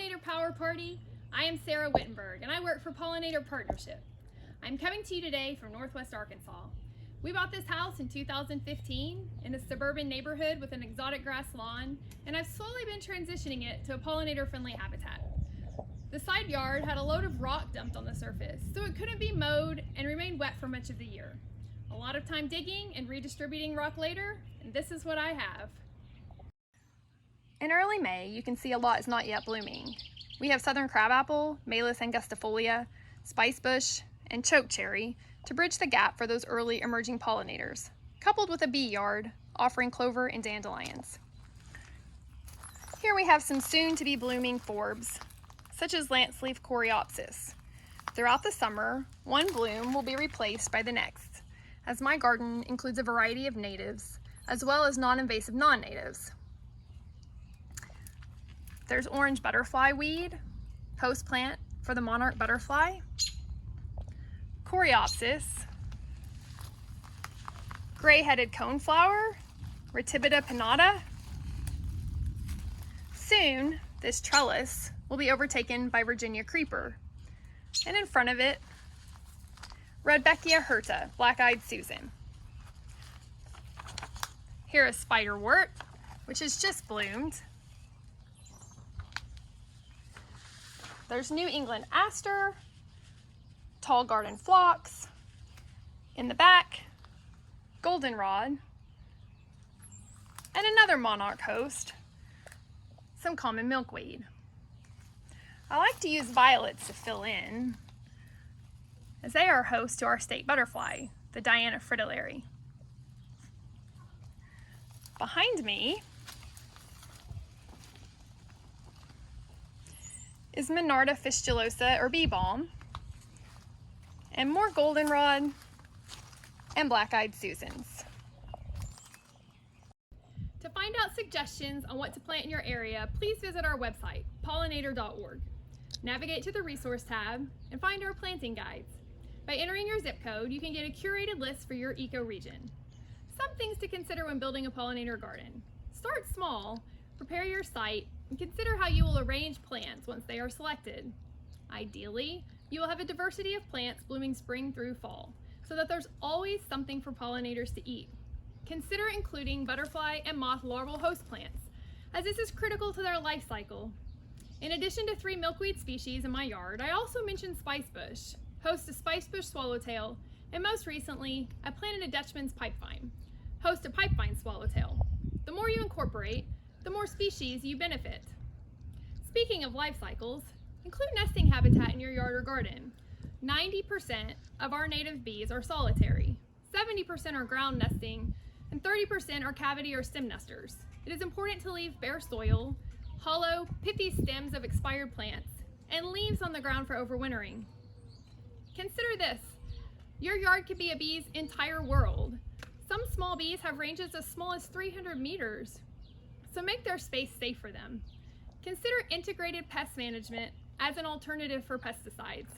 Pollinator Power Party. I am Sara Wittenberg and I work for Pollinator Partnership. I'm coming to you today from Northwest Arkansas. We bought this house in 2015 in a suburban neighborhood with an exotic grass lawn, and I've slowly been transitioning it to a pollinator-friendly habitat. The side yard had a load of rock dumped on the surface, so it couldn't be mowed and remained wet for much of the year. A lot of time digging and redistributing rock later, and this is what I have. In early May, you can see a lot is not yet blooming. We have southern crabapple, Malus angustifolia, spicebush, and chokecherry to bridge the gap for those early emerging pollinators, coupled with a bee yard offering clover and dandelions. Here we have some soon-to-be blooming forbs, such as lanceleaf coreopsis. Throughout the summer, one bloom will be replaced by the next, as my garden includes a variety of natives, as well as non-invasive non-natives. There's orange butterfly weed, host plant for the monarch butterfly, coreopsis, gray-headed coneflower, Ratibida pinnata. Soon, this trellis will be overtaken by Virginia creeper, and in front of it, Rudbeckia hirta, black-eyed Susan. Here is spiderwort, which has just bloomed. There's New England aster, tall garden phlox. In the back, goldenrod, and another monarch host, some common milkweed. I like to use violets to fill in, as they are host to our state butterfly, the Diana fritillary. Behind me is Monarda fistulosa or bee balm, and more goldenrod and black-eyed Susans. To find out suggestions on what to plant in your area, please visit our website, pollinator.org. Navigate to the resource tab and find our planting guides. By entering your zip code, you can get a curated list for your ecoregion. Some things to consider when building a pollinator garden. Start small, prepare your site, and consider how you will arrange plants once they are selected. Ideally, you will have a diversity of plants blooming spring through fall, so that there's always something for pollinators to eat. Consider including butterfly and moth larval host plants, as this is critical to their life cycle. In addition to 3 milkweed species in my yard, I also mentioned spicebush, host to spicebush swallowtail, and most recently, I planted a Dutchman's pipevine, host to pipevine swallowtail. The more you incorporate, the more species you benefit. Speaking of life cycles, include nesting habitat in your yard or garden. 90% of our native bees are solitary, 70% are ground nesting, and 30% are cavity or stem nesters. It is important to leave bare soil, hollow, pithy stems of expired plants, and leaves on the ground for overwintering. Consider this: your yard could be a bee's entire world. Some small bees have ranges as small as 300 meters, so make their space safe for them. Consider integrated pest management as an alternative for pesticides.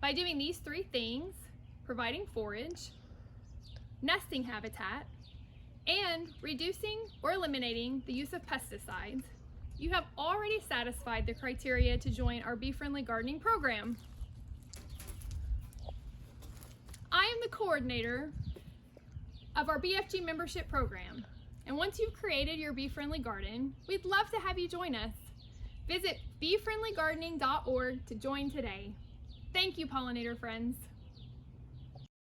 By doing these 3 things, providing forage, nesting habitat, and reducing or eliminating the use of pesticides, you have already satisfied the criteria to join our bee-friendly gardening program. I am the coordinator of our BFG membership program, and once you've created your bee-friendly garden, we'd love to have you join us. Visit beefriendlygardening.org to join today. Thank you, pollinator friends.